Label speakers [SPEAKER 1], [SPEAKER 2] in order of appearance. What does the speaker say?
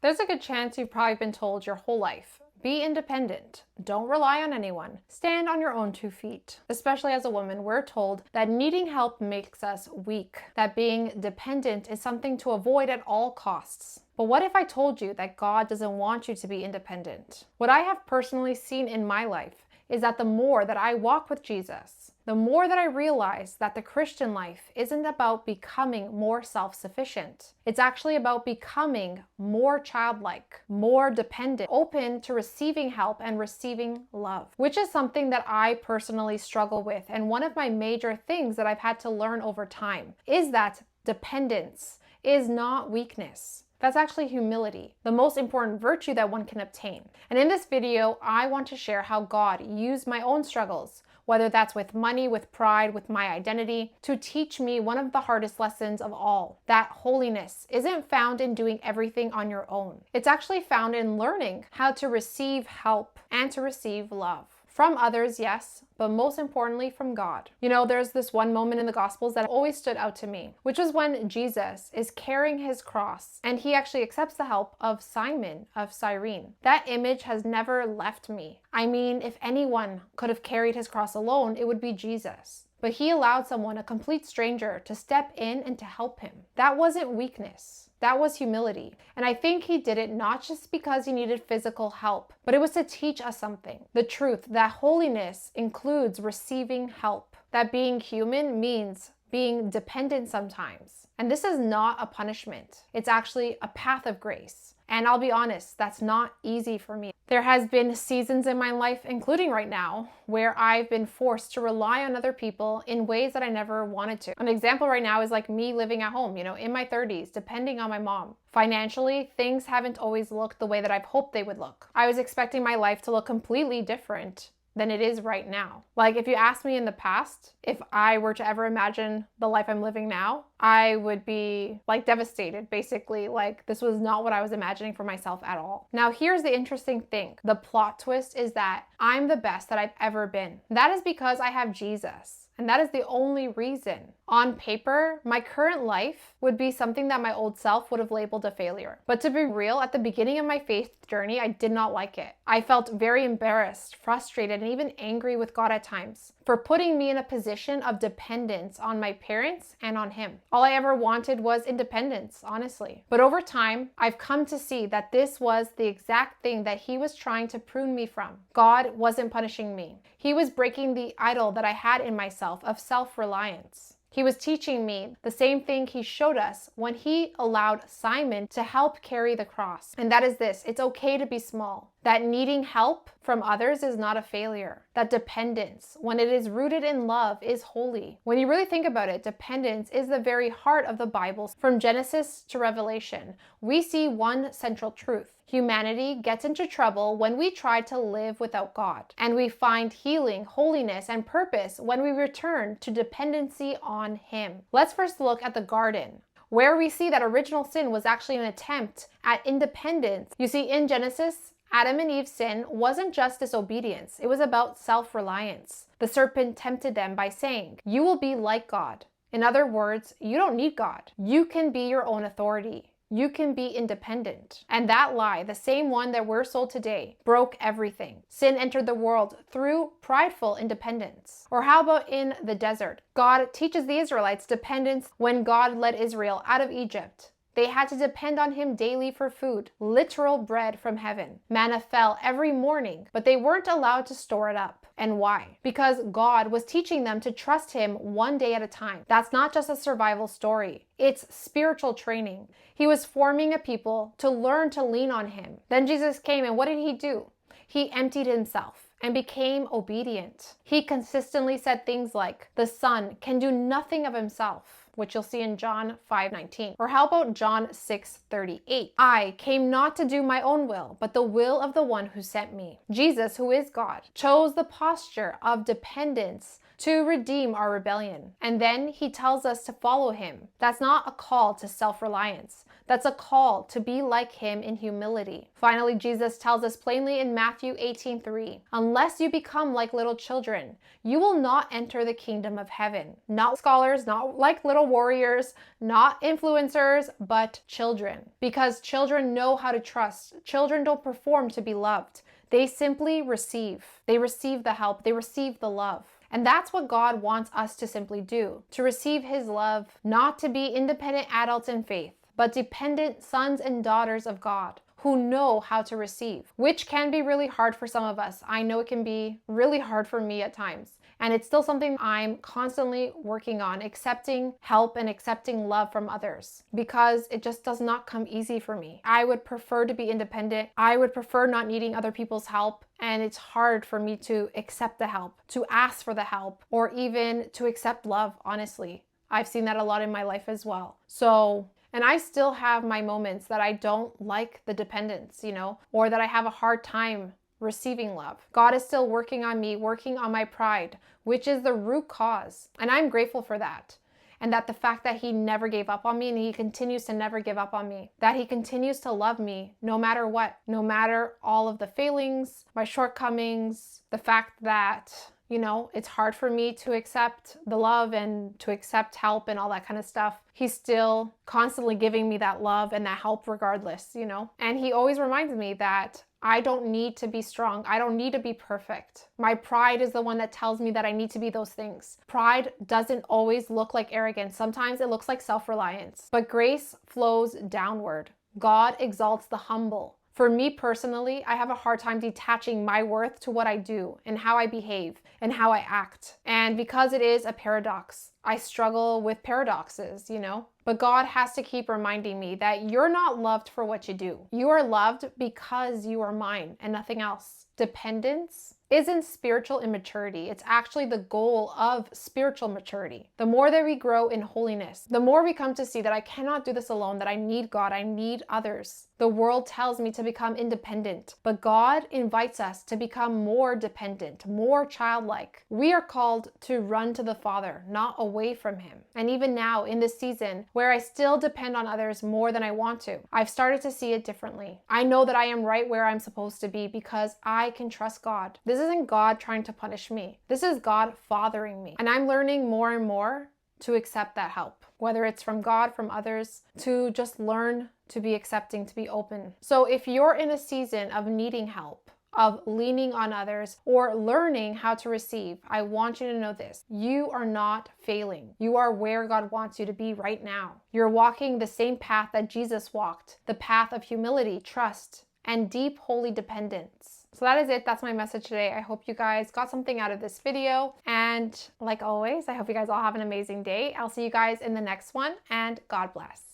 [SPEAKER 1] There's a good chance you've probably been told your whole life, be independent. Don't rely on anyone. Stand on your own 2 feet. Especially as a woman, we're told that needing help makes us weak, that being dependent is something to avoid at all costs. But what if I told you that God doesn't want you to be independent? What I have personally seen in my life is that the more that I walk with Jesus, the more that I realize that the Christian life isn't about becoming more self-sufficient. It's actually about becoming more childlike, more dependent, open to receiving help and receiving love, which is something that I personally struggle with. And one of my major things that I've had to learn over time is that dependence is not weakness. That's actually humility, the most important virtue that one can obtain. And in this video, I want to share how God used my own struggles, whether that's with money, with pride, with my identity, to teach me one of the hardest lessons of all, that holiness isn't found in doing everything on your own. It's actually found in learning how to receive help and to receive love. From others, yes, but most importantly from God. You know, there's this one moment in the Gospels that always stood out to me, which was when Jesus is carrying his cross and he actually accepts the help of Simon of Cyrene. That image has never left me. I mean, if anyone could have carried his cross alone, it would be Jesus. But he allowed someone, a complete stranger, to step in and to help him. That wasn't weakness. That was humility. And I think he did it not just because he needed physical help, but it was to teach us something. The truth that holiness includes receiving help. That being human means being dependent sometimes. And this is not a punishment. It's actually a path of grace. And I'll be honest, that's not easy for me. There has been seasons in my life, including right now, where I've been forced to rely on other people in ways that I never wanted to. An example right now is like me living at home, in my 30s, depending on my mom. Financially, things haven't always looked the way that I've hoped they would look. I was expecting my life to look completely different than it is right now. Like, if you asked me in the past, if I were to ever imagine the life I'm living now, I would be like devastated, basically. Like, this was not what I was imagining for myself at all. Now, here's the interesting thing. The plot twist is that I'm the best that I've ever been. That is because I have Jesus. And that is the only reason. On paper, my current life would be something that my old self would have labeled a failure. But to be real, at the beginning of my faith journey, I did not like it. I felt very embarrassed, frustrated, and even angry with God at times for putting me in a position of dependence on my parents and on him. All I ever wanted was independence, honestly. But over time, I've come to see that this was the exact thing that he was trying to prune me from. God wasn't punishing me. He was breaking the idol that I had in myself of self-reliance. He was teaching me the same thing he showed us when he allowed Simon to help carry the cross. And that is this: it's okay to be small. That needing help from others is not a failure. That dependence, when it is rooted in love, is holy. When you really think about it, dependence is the very heart of the Bible. From Genesis to Revelation, we see one central truth. Humanity gets into trouble when we try to live without God. And we find healing, holiness, and purpose when we return to dependency on him. Let's first look at the garden, where we see that original sin was actually an attempt at independence. You see, in Genesis, Adam and Eve's sin wasn't just disobedience, it was about self-reliance. The serpent tempted them by saying, "You will be like God." In other words, you don't need God. You can be your own authority. You can be independent. And that lie, the same one that we're sold today, broke everything. Sin entered the world through prideful independence. Or how about in the desert? God teaches the Israelites dependence when God led Israel out of Egypt. They had to depend on him daily for food, literal bread from heaven. Manna fell every morning, but they weren't allowed to store it up. And why? Because God was teaching them to trust him one day at a time. That's not just a survival story. It's spiritual training. He was forming a people to learn to lean on him. Then Jesus came, and what did he do? He emptied himself and became obedient. He consistently said things like, "The Son can do nothing of himself," which you'll see in John 5:19. Or how about John 6:38? "I came not to do my own will, but the will of the one who sent me." Jesus, who is God, chose the posture of dependence to redeem our rebellion. And then he tells us to follow him. That's not a call to self-reliance. That's a call to be like him in humility. Finally, Jesus tells us plainly in Matthew 18:3, unless you become like little children, you will not enter the kingdom of heaven. Not scholars, not like little warriors, not influencers, but children. Because children know how to trust. Children don't perform to be loved. They simply receive. They receive the help. They receive the love. And that's what God wants us to simply do, to receive his love, not to be independent adults in faith, but dependent sons and daughters of God who know how to receive, which can be really hard for some of us. I know it can be really hard for me at times. And it's still something I'm constantly working on, accepting help and accepting love from others, because it just does not come easy for me. I would prefer to be independent. I would prefer not needing other people's help. And it's hard for me to accept the help, to ask for the help, or even to accept love, honestly. I've seen that a lot in my life as well. And I still have my moments that I don't like the dependence, or that I have a hard time receiving love. God is still working on me, working on my pride, which is the root cause. And I'm grateful for that. And that the fact that he never gave up on me, and he continues to never give up on me, that he continues to love me no matter what, no matter all of the failings, my shortcomings, the fact that, it's hard for me to accept the love and to accept help and all that kind of stuff. He's still constantly giving me that love and that help regardless, And he always reminds me that I don't need to be strong. I don't need to be perfect. My pride is the one that tells me that I need to be those things. Pride doesn't always look like arrogance. Sometimes it looks like self-reliance. But grace flows downward. God exalts the humble. For me personally, I have a hard time detaching my worth to what I do and how I behave and how I act. And because it is a paradox, I struggle with paradoxes, But God has to keep reminding me that you're not loved for what you do. You are loved because you are mine and nothing else. Dependence isn't spiritual immaturity. It's actually the goal of spiritual maturity. The more that we grow in holiness, the more we come to see that I cannot do this alone, that I need God, I need others. The world tells me to become independent, but God invites us to become more dependent, more childlike. We are called to run to the Father, not away from him. And even now in this season where I still depend on others more than I want to, I've started to see it differently. I know that I am right where I'm supposed to be because I can trust God. This isn't God trying to punish me. This is God fathering me. And I'm learning more and more to accept that help, whether it's from God, from others, to just learn to be accepting, to be open. So if you're in a season of needing help, of leaning on others, or learning how to receive, I want you to know this. You are not failing. You are where God wants you to be right now. You're walking the same path that Jesus walked, the path of humility, trust, and deep holy dependence. So that is it. That's my message today. I hope you guys got something out of this video. And like always, I hope you guys all have an amazing day. I'll see you guys in the next one, and God bless.